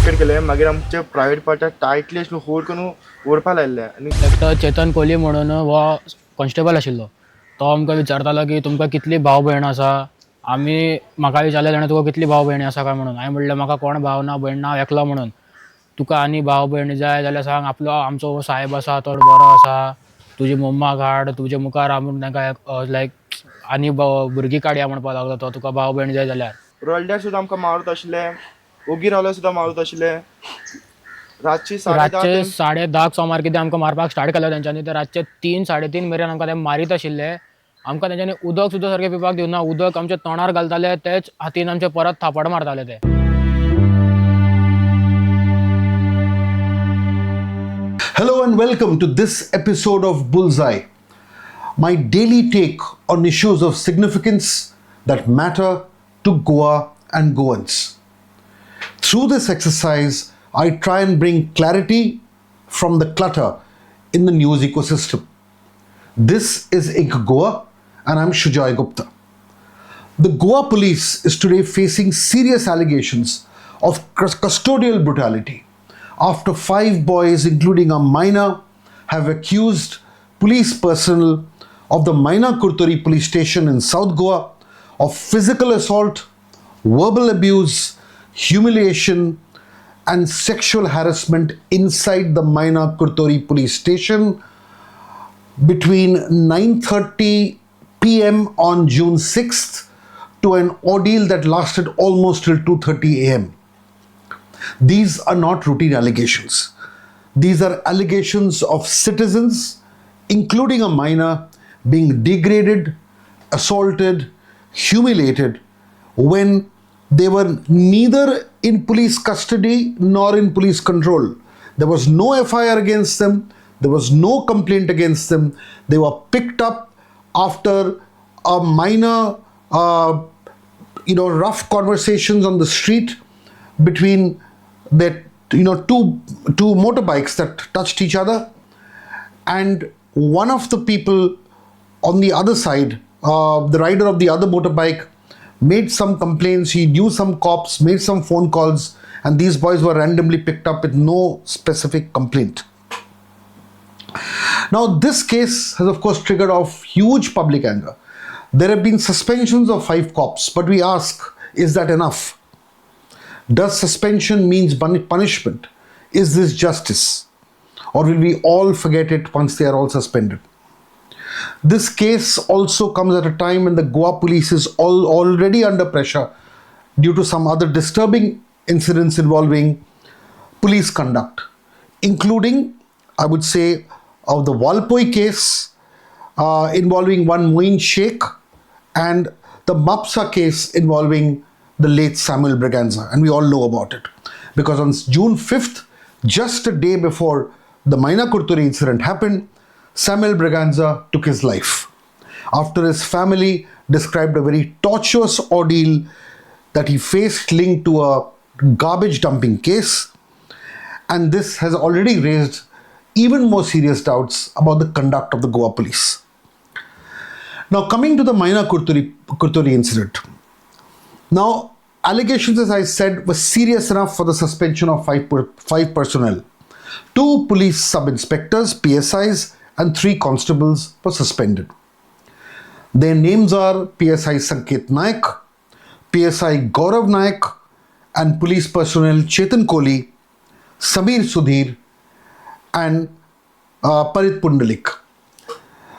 Detected केले मागीर आमचे प्रायवेट पार्टाक टायटली अशें होल्ड करून व्हरपा लायले आनी एकटो चेतन कोली म्हणून हो कॉन्स्टेबल आशिल्लो. तो आमकां विचारतालो की तुमकां कितली भाव भयण आसा. आमी म्हाका विचारलें ताणें तुका कितली भाव भयणी आसा काय म्हणून. हांवें म्हणलें म्हाका कोण भाव ना भयण ना, एकलो म्हणून. तुका आनी भाव भयणी जाय जाल्यार सांग, आमचो साहेब आसा तो बरो आसा, तुजी मम्माक हाड, तुजे मुखार आमी तांकां लायक आनी भुरगीं काडया म्हणपाक लागलो तो, तुका भाव भयण जाय जाल्यार. रोलड्यार सुद्दां आमकां मारूत आशिल्ले, ओगी रावल्यार सुद्दां मारूत आशिल्ले. रातची 10:30 सोमार कितें आमकां मारपाक स्टार्ट केलो तेंच्यांनी. ते रातचे 3-3:30 मेरेन आमकां ते मारीत आशिल्ले. आमकां तेंच्यांनी उदक सुद्दां सारकें पिवपाक दिवना. उदक आमच्या तोंडार घालताले, तेच हातीन आमचे परत थापड मारताले ते. Hello and welcome to this episode of Bullseye, my daily take on issues of significance that matter to Goa and Goans. Through this exercise, I try and bring clarity from the clutter in the news ecosystem. This is Ink Goa and I'm Shujoy Gupta. The Goa Police is today facing serious allegations of custodial brutality after 5 boys, including a minor, have accused police personnel of the Maina-Curtorim Police Station in South Goa of physical assault, verbal abuse, humiliation, and sexual harassment inside the Maina-Curtorim Police Station between 9:30 p.m. on June 6th to an ordeal that lasted almost till 2:30 a.m. These are not routine allegations. These are allegations of citizens, including a minor, being degraded, assaulted, humiliated when they were neither in police custody nor in police control. There was no FIR against them. There was no complaint against them. They were picked up after a minor, rough conversations on the street between that two motorbikes that touched each other, and one of the people on the other side, the rider of the other motorbike, made some complaints. He knew some cops, made some phone calls, and these boys were randomly picked up with no specific complaint. Now this case has of course triggered off huge public anger. There have been suspensions of 5 cops, but we ask, is that enough? Does suspension means punishment? Is this justice? Or will we all forget it once they are all suspended? This case also comes at a time when the Goa Police is already under pressure due to some other disturbing incidents involving police conduct, including, I would say, of the Valpoi case involving one Moin Shaikh, and the Mapusa case involving the late Samuel Braganza, and we all know about it because on June 5th, just a day before the Maina-Curtorim incident happened, Samuel Braganza took his life after his family described a very tortuous ordeal that he faced linked to a garbage dumping case, and this has already raised even more serious doubts about the conduct of the Goa Police. Now coming to the Maina-Curtorim incident. Now, allegations, as I said, were serious enough for the suspension of 5 personnel. 2 police sub-inspectors, PSIs, and 3 constables were suspended. Their names are PSI Sanket Naik, PSI Gaurav Naik, and police personnel Chetan Koli, Samir, Sudhir, and Parit, Pundalik.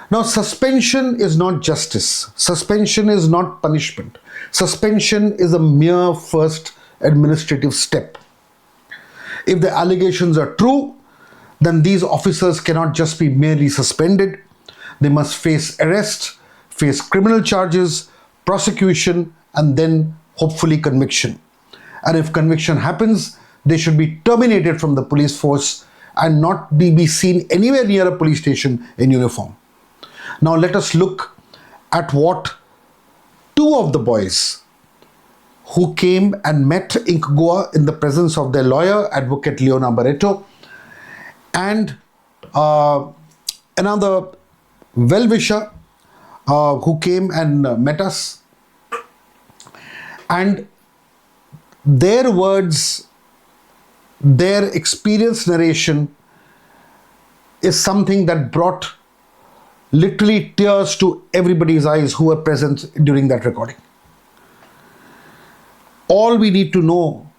Now, suspension is not justice. Suspension is not punishment. Suspension is a mere first administrative step. If the allegations are true, then these officers cannot just be merely suspended. They must face arrest, face criminal charges, prosecution, and then hopefully conviction. And if conviction happens, they should be terminated from the police force and not be seen anywhere near a police station in uniform. Now let us look at what 2 of the boys who came and met Ink Goa in the presence of their lawyer, Advocate Leona Barreto, and another well-wisher who came and met us, and their words their experience narration is something that brought literally tears to everybody's eyes who were present during that recording. All we need to know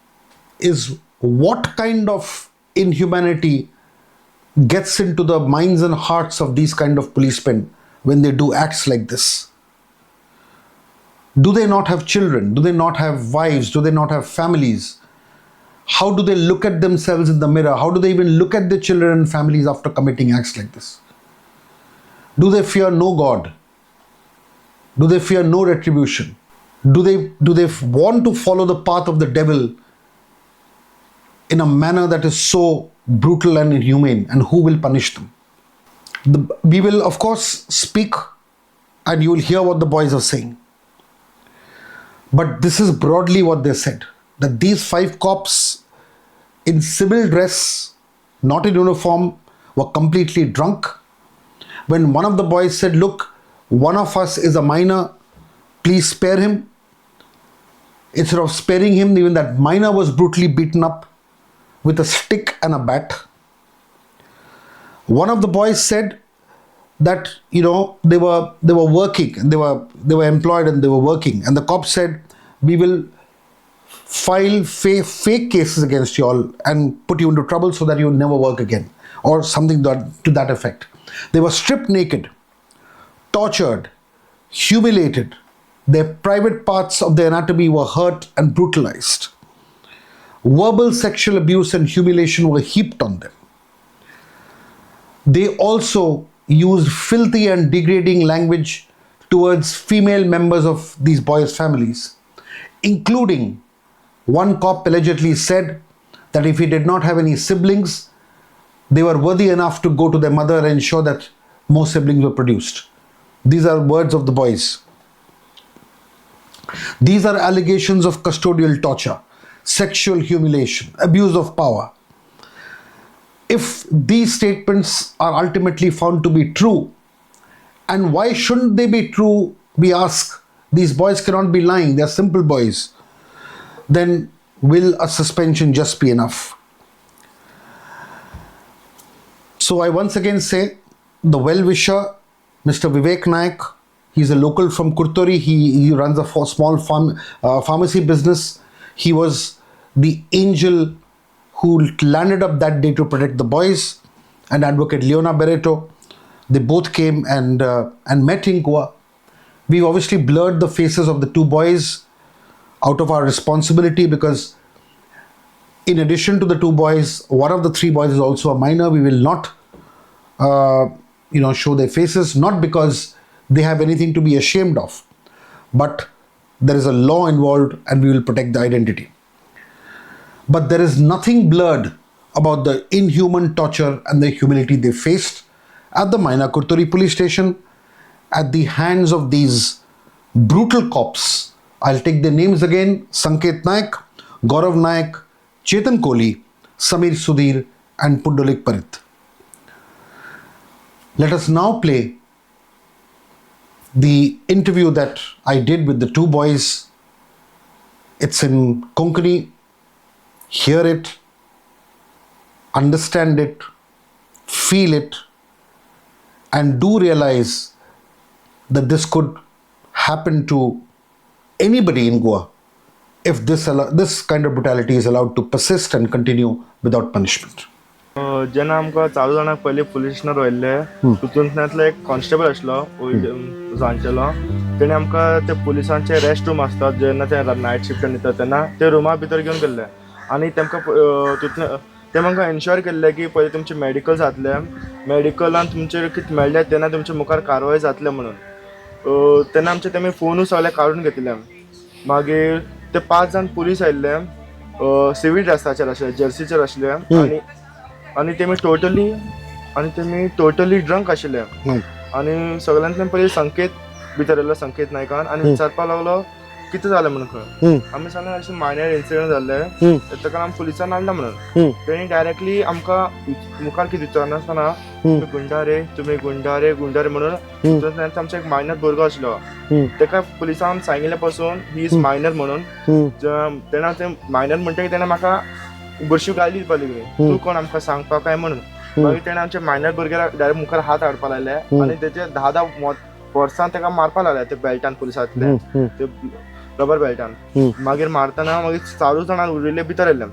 is what kind of inhumanity gets into the minds and hearts of these kind of policemen when they do acts like this. Do they not have children? Do they not have wives? Do they not have families? How do they look at themselves in the mirror? How do they even look at their children and families after committing acts like this? Do they fear no God? Do they fear no retribution? Do they want to follow the path of the devil in a manner that is so brutal and inhumane? And who will punish them? We will of course speak and you will hear what the boys are saying. But this is broadly what they said, that these 5 cops in civil dress, not in uniform, were completely drunk. When one of the boys said, look, one of us is a minor, please spare him. Instead of sparing him, even that minor was brutally beaten up with a stick and a bat. One of the boys said that, you know, they were working and they were employed and they were working, and the cops said, we will file fake cases against you all and put you into trouble so that you will never work again, or something to that effect. They were stripped naked, tortured, humiliated. Their private parts of their anatomy were hurt and brutalized. Verbal sexual abuse and humiliation were heaped on them. They also used filthy and degrading language towards female members of these boys' families, including one cop allegedly said that if he did not have any siblings, they were worthy enough to go to their mother and ensure that more siblings were produced. These are words of the boys. These are allegations of custodial torture, sexual humiliation, abuse of power. If these statements are ultimately found to be true, and why shouldn't they be true, we ask? These boys cannot be lying, they're simple boys. Then will a suspension just be enough? So I once again say, the well-wisher, Mr. Vivek Naik, he's a local from Kurtori. He runs a small pharmacy business. He was the angel who landed up that day to protect the boys, and Advocate Leona Barreto. They both came and met in Goa. We've obviously blurred the faces of the 2 boys out of our responsibility, because in addition to the 2 boys, one of the 3 boys is also a minor. We will not show their faces, not because they have anything to be ashamed of, but there is a law involved and we will protect the identity. But there is nothing blurred about the inhuman torture and the humility they faced at the Maina-Curtorim Police Station at the hands of these brutal cops. I'll take their names again: Sanket Naik, Gaurav Naik, Chetan Koli, Samir, Sudhir and Pundalik, Parit. Let us now play the interview that I did with the 2 boys. It's in Konkani. Hear it, understand it, feel it, and do realize that this could happen to anybody in Goa if this kind of brutality is allowed to persist and continue without punishment. जेन्ना आमकां चालू जावंक पयलीं police स्टेशनार व्हरले, तितूंतल्यातलो एक constable आसलो जाणटेलो. तेणे आमकां ते पुलिसांचे रेस्ट रूम आसतात जेन्ना ते नायट शिफ्टान येतात तेन्ना ते रुमा भितर घेवन गेल्ले, आनी तेमकां ते म्हाका एन्श्योर केल्ले की पयलीं तुमचे मेडिकल जातले, मेडिकलान तुमचे कितें मेळ्ळें तेन्ना तुमचे मुखार कारवाय जातले म्हणून. तेन्ना आमचे तेमी फोनूय सगळे काडून घेतले. मागीर ते 5 जाण पुलीस आयिल्ले, सिवील ड्रेसाचेर आसले, जर्सीचेर आसले, आनी तेमी टोटली ड्रंक आशिल्ले. आनी सगळ्यांतल्यान पयलीं संकेत भितर येयलो, संकेत नायकान, आनी विचारपाक लागलो कितें जालें म्हणून खंय. आमी सांगलें अशें मायनर इन्सिडंट जाल्ले, ताका आमी पुलिसान हाडला म्हणून. तेणी डायरेक्टली आमकां मुखार कितें विचारनासतना तुमी गुंडा रे म्हणून. आमचो एक मायनर भुरगो आसलो, ताका पुलिसान सांगिल्ले पासून ही इज मायनर म्हणून. तेन्ना ते मायनर म्हणटकीर तेणें म्हाका बुरशी घाली पडली तू कोण आमकां सांगपा काय म्हणून मागीर तेणें आमच्या मायनर भुरग्याक डायरेक्ट मुखार हात हाडपा लागले आनी तेचे 10 वर्सां ताका मारपा लागले ते बेल्टान पुलिसांतले ते रबर बेल्टान मागीर मारतना मागीर 4 जाणां उरिल्ले भितर येयले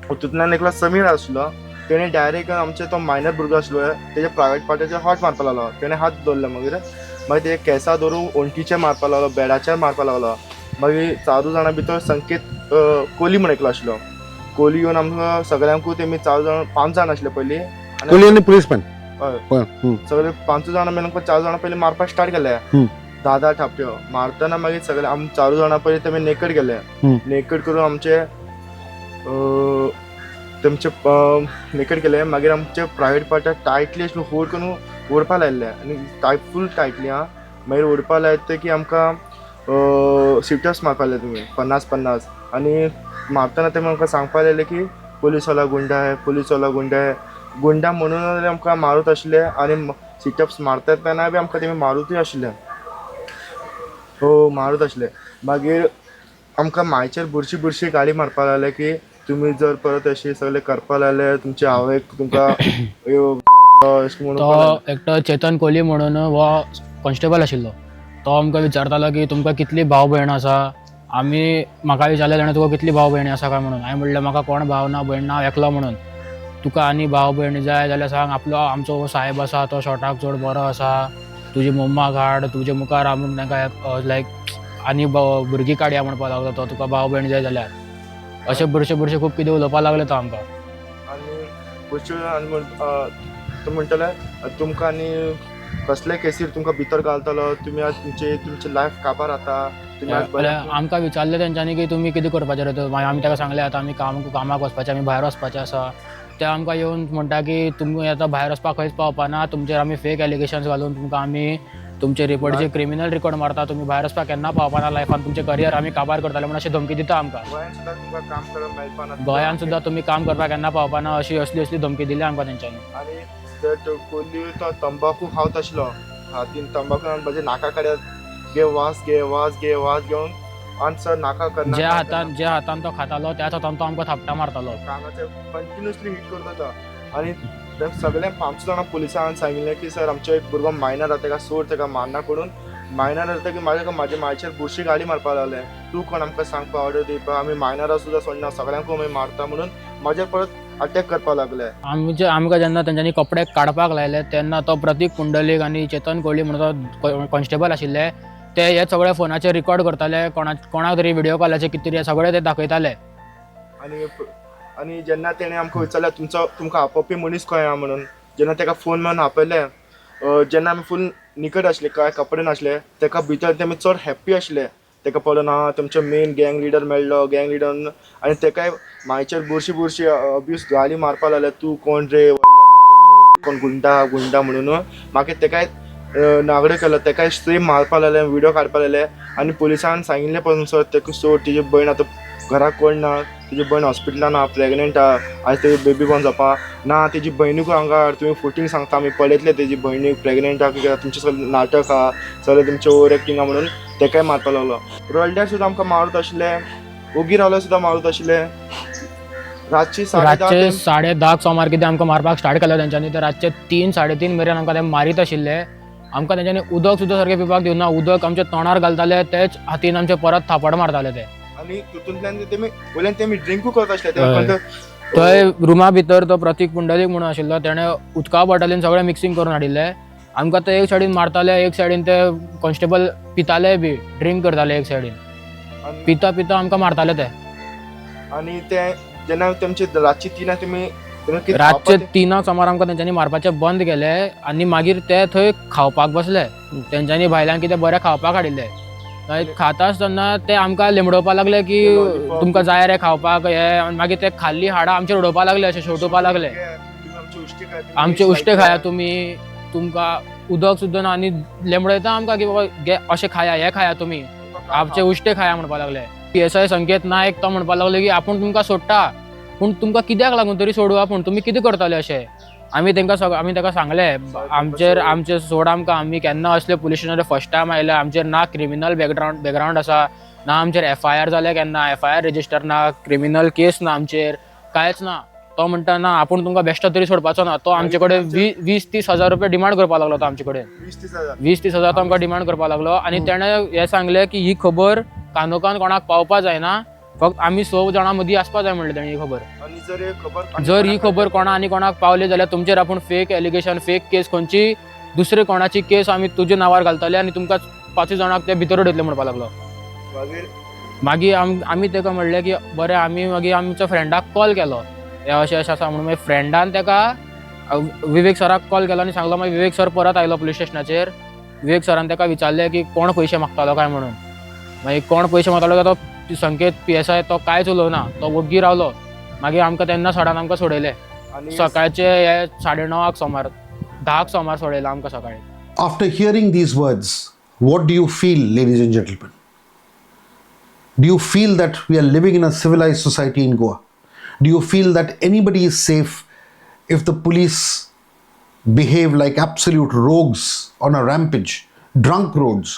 तितूंतल्यान एकलो समीर आसलो तेणे डायरेक्ट आमचे तो मायनर भुरगो आसलो तेजे प्रायवेट पार्टीचे हॉट मारपा लागलो तेणे हात दवरले मागीर ते केंसां धरून ओंटीचेर मारपा लागलो बेडाचेर मारपा लागलो मागीर 4 जाणां भितर संकेत कोली म्हण एकलो आसलो कोली येवन आमकां सगळ्यांकूय तेमी 5 जाण आसले पयलीं कोली पुलिसमॅन हय सगळे 5 जाणां मेळून 4 जाणां पयलीं मारपाक स्टार्ट केले 10 थापट्यो मारतना मागीर सगळे आमी 4 जाणां पयलीं तेमी नेकड गेले नेकड करून आमचे तेमचे नेकड केले मागीर आमचे प्रायवेट पार्टाक टायटली अशें होल्ड करून ओडपा लायले आनी फूल टायटली मागीर ओडपा लायता की आमकां सिटर्स मारपा लायले तुमी 50 आनी मारतना तेमी आमकां सांगपा लागले की पुलीसवाला गुंडा है गुंडा म्हणून आमकां मारूत आशिल्ले आनी सिटअप्स मारता तेन्ना बी आमकां तेमी मारूतूय आशिल्ले मारूत आशिल्ले मागीर आमकां मायचेर बुरशी गाडी मारपा लागले की तुमी जर परत अशी सगळे करपा लागले तुमचे आवयक तुमकां तो एकटो चेतन कोली म्हणून हो कॉन्स्टेबल आशिल्लो तो आमकां विचारतालो की तुमकां कितली भाव भयण आसा म्हाका विचारलें ताणें तुका कितली भाव भयणी आसा काय म्हणून हांवें म्हणलें म्हाका कोण भाव ना भयण ना एकलो म्हणून तुका आनी भाव भयणी जाय जाल्यार सांग आमचो साहेब आसा तो शॉटाक चड बरो आसा तुजी मम्माक हाड तुजे मुखार आमी तांकां लायक आनी भुरगीं काडया म्हणपा लागलो तो तुका भाव भयण जाय जाल्यार अशें बुरशे खूब कितें उलोवपा लागले तो आमकां आनी बुरशे तो म्हणटले तुमकां आनी कसले केसीर तुमकां भितर घालतलो तुमी आज तुमचे लायफ काबार जाता आमकां विचारलें तेंच्यांनी की तुमी कितें करपाचें रे मागीर आमी ताका सांगलें आतां आमी कामाक वचपाचें आमी भायर वचपाचें आसा ते आमकां येवन म्हणटा की तुमी आतां भायर वचपाक खंयच पावपाना तुमचेर आमी फेक एलिगेशन्स घालून तुमकां आमी तुमचे रिपोर्टचे क्रिमिनल रिकॉर्ड मारता तुमी भायर वचपाक केन्ना पावपाना लायफान तुमचें करियर आमी काबार करताले म्हणून अशी धमकी दिता आमकां गोंयान सुद्दां तुमी काम करपाक केन्ना पावपाना असली धमकी दिली आमकां तेंच्यांनी आनी कोली तो तंबाखू खावत आशिल्लो हातीन तंबाखू म्हणजे नाका कडेन घे वास घेवन आनी सर नाका करना ज्या हातान तो खातालो त्याच हातान तो आमकां थापटा मारतालो कानाचे कंटिन्युअसली हिट करता तो आनी सगळे 5 जाणां पुलिसांन सांगिल्लें की सर आमचो एक भुरगो मायनर आसा ताका सोड ताका मारना करून मायनर आसा की म्हाजे मायचेर बुरशी गाडी मारपा लागले तूं कोण आमकां सांगपा ऑर्डर दिवपा आमी मायनरां सुद्दां सोडना सगळ्यांकूय आमी मारता म्हणून म्हाजेर परत अटॅक करपा लागले आमकां जेन्ना तेंच्यांनी कपडे काडपाक लायले तेन्ना तो प्रतीक पुंडलीक आनी चेतन कोली म्हणून तो कॉन्स्टेबल आशिल्ले ते हे सगळे फोनाचेर रिकॉर्ड करताले कोणाक तरी व्हिडिओ कॉलाचे कितें तरी सगळे ते दाखयताले आनी जेन्ना तेणें आमकां विचारलें तुमकां आपोवपी मनीस खंय आहा म्हणून जेन्ना ताका फोन मेळून आपयले जेन्ना आमी फूल निकट आसले काय कपडे नासले ताका भितर तेमी चड हॅप्पी आसले ताका पळोवन तुमचो मेन गँग लिडर मेळ्ळो गँग लिडर आनी ताकाय मायचेर बुरशी अब्यूज गाली मारपा लागले तूं कोण रे कोण गुंडा म्हणून मागीर ताकाय नागडे केलो ताकाय सेम मारपा लागले व्हिडिओ काडपा लागले आनी पुलिसान सांगिल्लें पळोवन सर ताका सोड तिजी भयण आतां घराक कोण ना तिजी भयण हॉस्पिटलान आहा प्रेग्नंट आहा आयज तेजी बेबी बॉर्न जावपा ना तेजी भयणीकूय हांगा तुमी फुटींग सांगता आमी पळयतले तेजी भयणीक प्रेग्नंट आहा कित्याक तुमचें सगळें नाटक आहा सगळें तुमचें ओवर एक्टिंग आहा म्हणून ताकाय मारपा लागलो रोयल्ड्यार सुद्दां आमकां मारूत आशिल्ले ओगी रावल्यार सुद्दां मारूत आशिल्ले रातची 10:30 सोमार कितें आमकां मारपाक स्टार्ट केलो तेंच्यांनी ते रातचे 3-3:30 मेरेन आमकां ते मारीत आशिल्ले आमकां तेंच्यांनी उदक सुद्दां सारकें पिवपाक दिवना उदक आमच्या तोंडार घालताले तेच हातीन आमचे परत थापड मारताले ते आनी तितूंतल्यान तेमी ड्रिंकूय करता आसले थंय रुमा भितर तो प्रतीक पुंडलीक म्हणून आशिल्लो तेणें उदका बॉटलीन सगळें मिक्सिंग करून हाडिल्लें आमकां ते एक सायडीन मारताले एक सायडीन ते कॉन्स्टेबल पिताले बी ड्रिंक करताले एक सायडीन पिता आमकां मारताले ते आनी ते जेन्ना तेमची रातची 3 तुमी रातचे 3 सोमार आमकां तेंच्यांनी मारपाचें बंद केलें आनी मागीर ते थंय खावपाक बसले तेंच्यांनी भायल्यान कितें बरें खावपाक हाडिल्लें खाता आसतना ते आमकां लिमडोवपा लागले की तुमकां जाय रे खावपाक हे मागीर ते खाल्ली हाडां आमचेर उडोवपा लागले अशें शेवटोवपा लागले आमचे उश्टे खाया तुमी तुमकां उदक सुद्दां ना आनी लिमडयता आमकां की बाबा अशें खाया हे खाया तुमी आमचे उश्टे खाया म्हणपा लागले PSI संकेत नायक तो म्हणपा लागलो की आपूण तुमकां सोडटा पूण तुमकां कित्याक लागून तरी सोडू आपूण तुमी कितें करताले अशें आमी ताका सांगलें आमचे सोड आमकां आमी केन्ना असले पुलीस स्टेशनार फर्स्ट टायम आयले आमचेर ना क्रिमिनल बॅकग्रावंड आसा ना आमचेर FIR जाले केन्ना FIR रेजिस्टर ना क्रिमिनल केस ना आमचेर कांयच ना. तो म्हणटा ना आपूण तुमकां बेश्टो तरी सोडपाचो ना. तो आमचे कडेन 20-30 हजार रुपया डिमांड करपाक लागलो. तो आमचे कडेन 20-30 हजार तो आमकां डिमांड करपाक लागलो. आनी तेणें हें सांगलें की ही खबर कानोकान कोणाक पावपा जायना, फक्त आमी 6 जाणां मदीं आसपा जाय म्हणलें तेणी ही खबर. जर ही खबर कोणा आनी कोणाक पावली जाल्यार तुमचेर आपूण फेक एलिगेशन, फेक केस, खंयची दुसरी कोणाची केस आमी तुज्या नांवार घालतले आनी तुमकां 5 जाणांक ते भितर उडयतले म्हणपाक लागलो. मागीर आमी ताका म्हणलें की बरें, आमी मागीर आमच्या फ्रेंडाक कॉल केलो, हें अशें अशें आसा म्हणून. मागीर फ्रेंडान ताका विवेक सराक कॉल केलो आनी सांगलो. मागीर विवेक सर परत आयलो पुलीस स्टेशनाचेर. विवेक सरान ताका विचारलें की कोण पयशे मागतालो काय म्हणून. मागीर कोण पयशे मागतालो काय तो संकेत PSI तो कांयच उलोवना, तो वग्गी रावलो. मागीर आमकां तेन्ना सडान आमकां सोडयलें. सकाळचे हे 9:30 सुमार 10 सुमार सोडयलें आमकां सकाळी. After hearing these words, what do you feel, ladies and gentlemen? Do you feel that we are living in a civilized society in Goa? Do you feel that anybody is safe if the police behave like absolute rogues on a rampage, drunk rogues,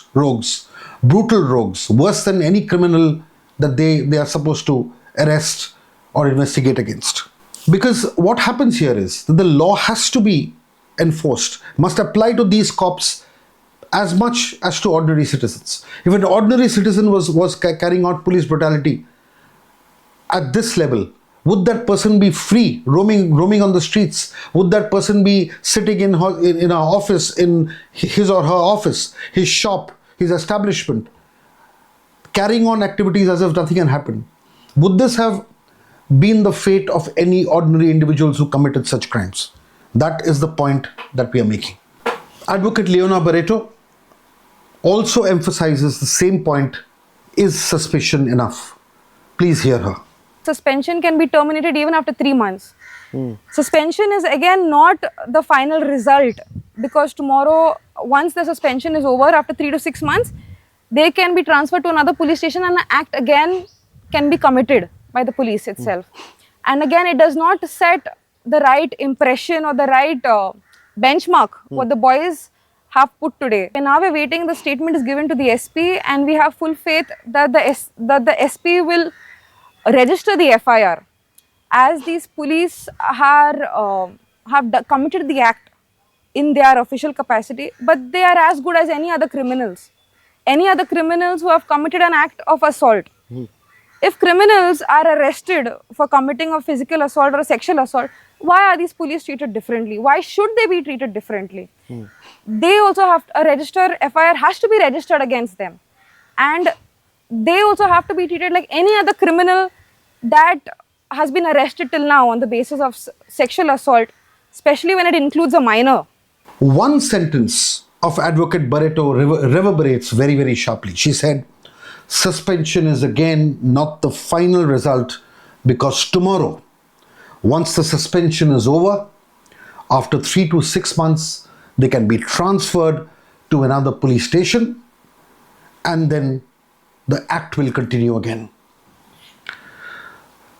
brutal rogues, worse than any criminal that they are supposed to arrest or investigate against? Because what happens here is that the law has to be enforced, must apply to these cops as much as to ordinary citizens. If an ordinary citizen was carrying out police brutality at this level, would that person be free roaming on the streets? Would that person be sitting in an office, in his or her office, his shop, his establishment, carrying on activities as if nothing had happened? Would this have been the fate of any ordinary individuals who committed such crimes? That is the point that we are making. Advocate Leona Barreto also emphasizes the same point. Is suspicion enough? Please hear her. Suspension can be terminated even after 3 months. Suspension is again not the final result, because tomorrow, once the suspension is over after 3 to 6 months, they can be transferred to another police station and an act again can be committed by the police itself. And again, it does not set the right impression or the right benchmark what the boys have put today. And now we're waiting, the statement is given to the SP, and we have full faith that the SP will register the FIR, as these police have committed the act in their official capacity, but they are as good as any other criminals. Any other criminals who have committed an act of assault. If criminals are arrested for committing a physical assault or a sexual assault, why are these police treated differently? Why should they be treated differently? They also have to register, FIR has to be registered against them. And they also have to be treated like any other criminal that has been arrested till now on the basis of sexual assault, especially when it includes a minor. One sentence of Advocate Barreto reverberates very, very sharply. She said, suspension is again not the final result, because tomorrow, once the suspension is over, after 3 to 6 months, they can be transferred to another police station, and then the act will continue again.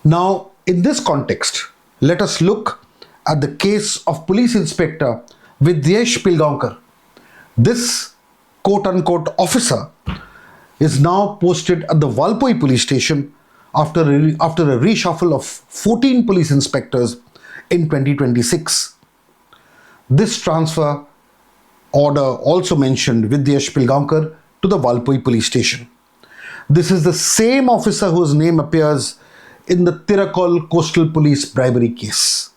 Now, in this context, let us look at the case of Police Inspector Vidyesh Pilgaonkar. This quote-unquote officer is now posted at the Valpoi Police Station after a reshuffle of 14 police inspectors in 2026. This transfer order also mentioned Vidyesh Pilgaonkar to the Valpoi Police Station. This is the same officer whose name appears in the Tirakol Coastal Police bribery case.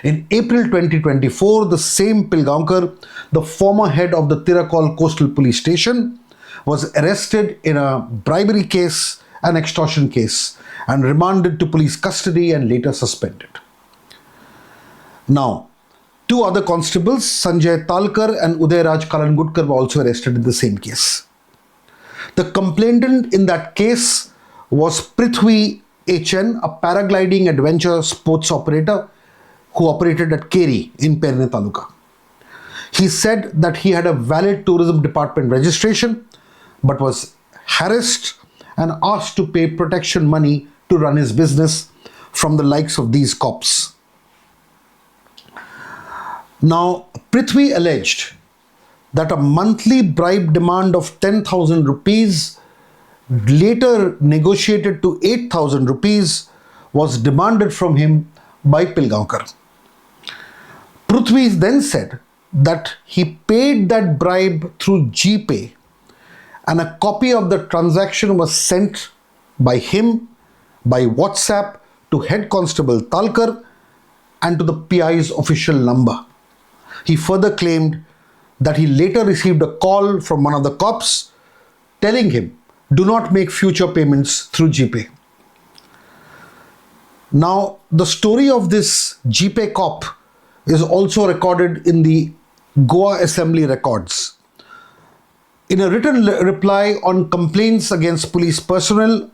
In April 2024, the same Pilgaonkar, the former head of the Tirakol Coastal Police Station, was arrested in a bribery case, an extortion case, and remanded to police custody and later suspended. Now, 2 other constables, Sanjay Talkar and Udayraj Kalangudkar, were also arrested in the same case. The complainant in that case was Prithvi HN, a paragliding adventure sports operator who operated at Keri in Perne Taluka. He said that he had a valid tourism department registration, but was harassed and asked to pay protection money to run his business from the likes of these cops. Now, Prithvi alleged that a monthly bribe demand of 10,000 rupees, later negotiated to 8,000 rupees, was demanded from him by Pilgaonkar. Prithvi then said that he paid that bribe through GPay, and a copy of the transaction was sent by him by WhatsApp to Head Constable Talkar and to the PI's official number. He further claimed that he later received a call from one of the cops telling him, do not make future payments through GPay. Now, the story of this GPay cop is also recorded in the Goa Assembly records. In a written reply on complaints against police personnel,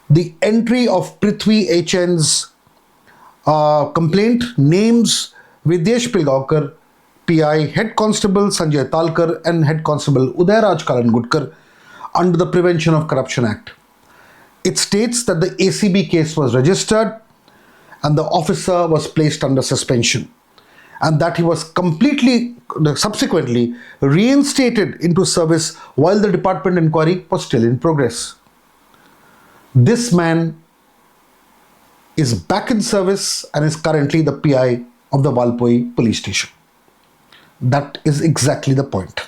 the entry of Prithvi HN's complaint names Vidyesh Pilgaonkar, PI, Head Constable Sanjay Talkar and Head Constable Udayaraj Kalangudkar under the Prevention of Corruption Act. It states that the ACB case was registered and the officer was placed under suspension, and that he was subsequently reinstated into service while the department inquiry was still in progress. This man is back in service and is currently the PI of the Valpoi police station. That is exactly the point.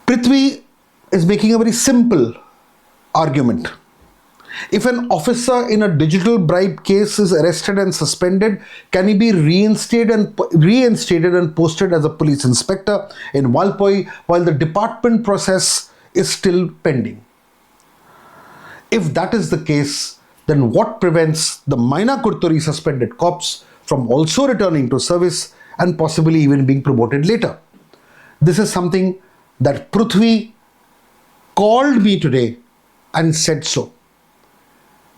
Prithvi is making a very simple argument. If an officer in a digital bribe case is arrested and suspended, can he be reinstated and posted as a police inspector in Valpoi while the department process is still pending? If that is the case, then what prevents the Maina-Curtorim suspended cops from also returning to service and possibly even being promoted later? This is something that Prithvi called me today and said so,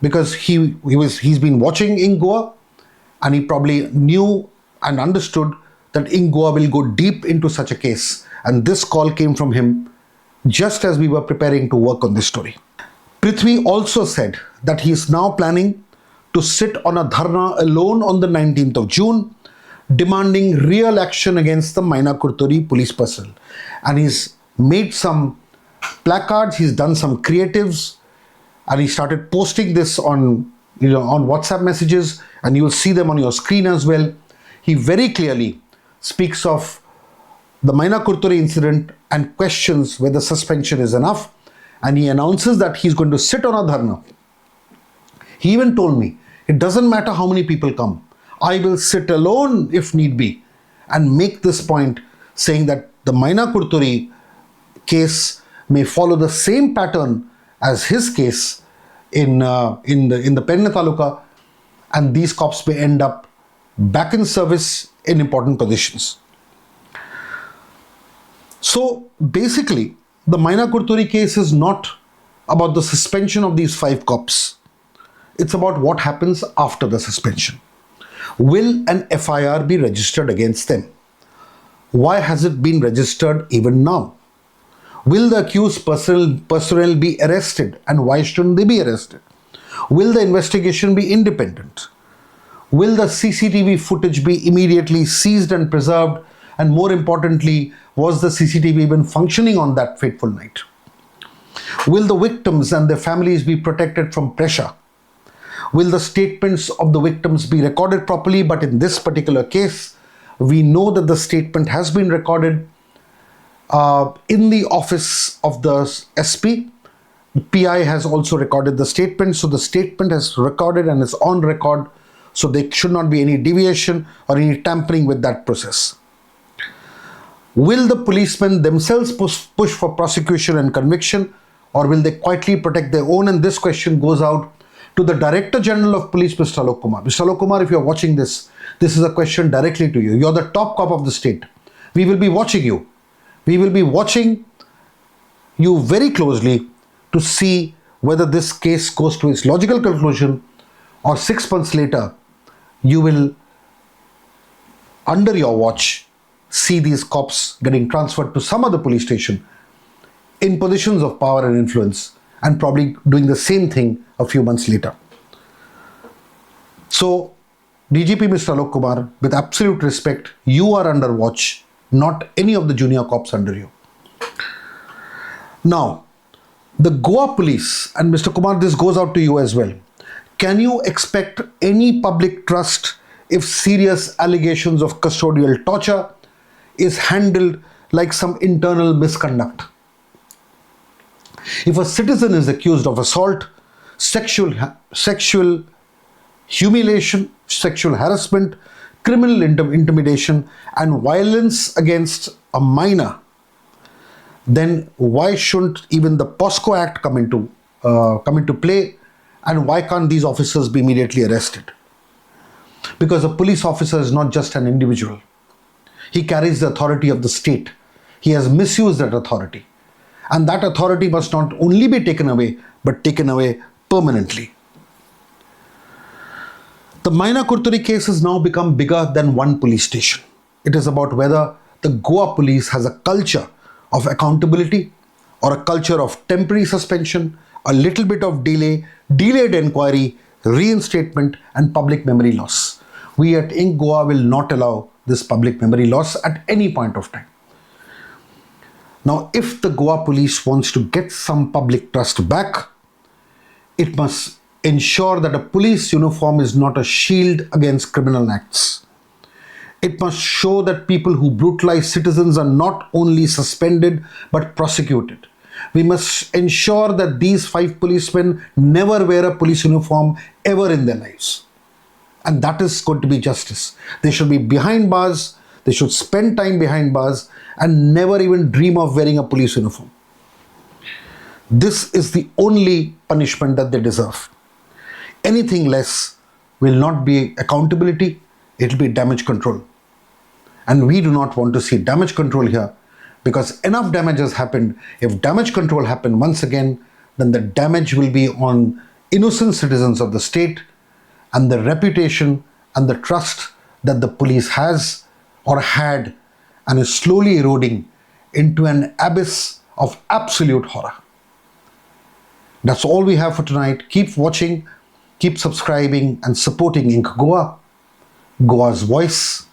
because he's been watching in Goa, and he probably knew and understood that in Goa will go deep into such a case, and this call came from him just as we were preparing to work on this story. Prithvi also said that he is now planning to sit on a dharna alone on the 19th of June, demanding real action against the Maina-Curtorim police personnel. And he's made some placards, he's done some creatives, and he started posting this on WhatsApp messages, and you will see them on your screen as well. He very clearly speaks of the Maina-Curtorim incident and questions whether suspension is enough, and he announces that he's going to sit on a dharna. He even told me, it doesn't matter how many people come, I will sit alone if need be, and make this point, saying that the Maina-Curtorim case may follow the same pattern as his case in the Penna Taluka, and these cops may end up back in service in important positions. So basically, the Maina-Curtorim case is not about the suspension of these 5 cops. It's about what happens after the suspension. Will an FIR be registered against them? Why has it been registered even now? Will the accused personnel be arrested, and why shouldn't they be arrested? Will the investigation be independent? Will the CCTV footage be immediately seized and preserved? And more importantly, was the CCTV even functioning on that fateful night? Will the victims and their families be protected from pressure? Will the statements of the victims be recorded properly? But in this particular case, we know that the statement has been recorded in the office of the SP. The PI has also recorded the statement. So the statement is recorded and is on record. So there should not be any deviation or any tampering with that process. Will the policemen themselves push for prosecution and conviction, or will they quietly protect their own? And this question goes out to the Director General of Police, Mr. Alok Kumar. Mr. Alok Kumar, if you're watching this, this is a question directly to you. You're the top cop of the state. We will be watching you. We will be watching you very closely to see whether this case goes to its logical conclusion, or 6 months later, you will, under your watch, see these cops getting transferred to some other police station in positions of power and influence, and probably doing the same thing a few months later. So, DGP Mr. Alok Kumar, with absolute respect, you are under watch, not any of the junior cops under you. Now, the Goa Police, and Mr. Kumar, this goes out to you as well. Can you expect any public trust if serious allegations of custodial torture is handled like some internal misconduct? If a citizen is accused of assault, sexual humiliation, sexual harassment, criminal intimidation, and violence against a minor, then why shouldn't even the POSCO Act come into play, and why can't these officers be immediately arrested? Because a police officer is not just an individual. He carries the authority of the state. He has misused that authority. And that authority must not only be taken away, but taken away permanently. The Maina-Curtorim case has now become bigger than one police station. It is about whether the Goa Police has a culture of accountability or a culture of temporary suspension, a little bit of delay, delayed inquiry, reinstatement, and public memory loss. We at Inc. Goa will not allow this public memory loss at any point of time. Now, if the Goa Police wants to get some public trust back, it must ensure that a police uniform is not a shield against criminal acts. It must show that people who brutalize citizens are not only suspended but prosecuted. We must ensure that these 5 policemen never wear a police uniform ever in their lives. And that is going to be justice. They should be behind bars, they should spend time behind bars, and never even dream of wearing a police uniform. This is the only punishment that they deserve. Anything less will not be accountability, it will be damage control. And we do not want to see damage control here, because enough damage has happened. If damage control happens once again, then the damage will be on innocent citizens of the state, and the reputation and the trust that the police has or had and is slowly eroding into an abyss of absolute horror. That's all we have for tonight. Keep watching, keep subscribing and supporting Inc. Goa, Goa's voice,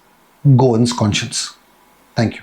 Goan's conscience. Thank you.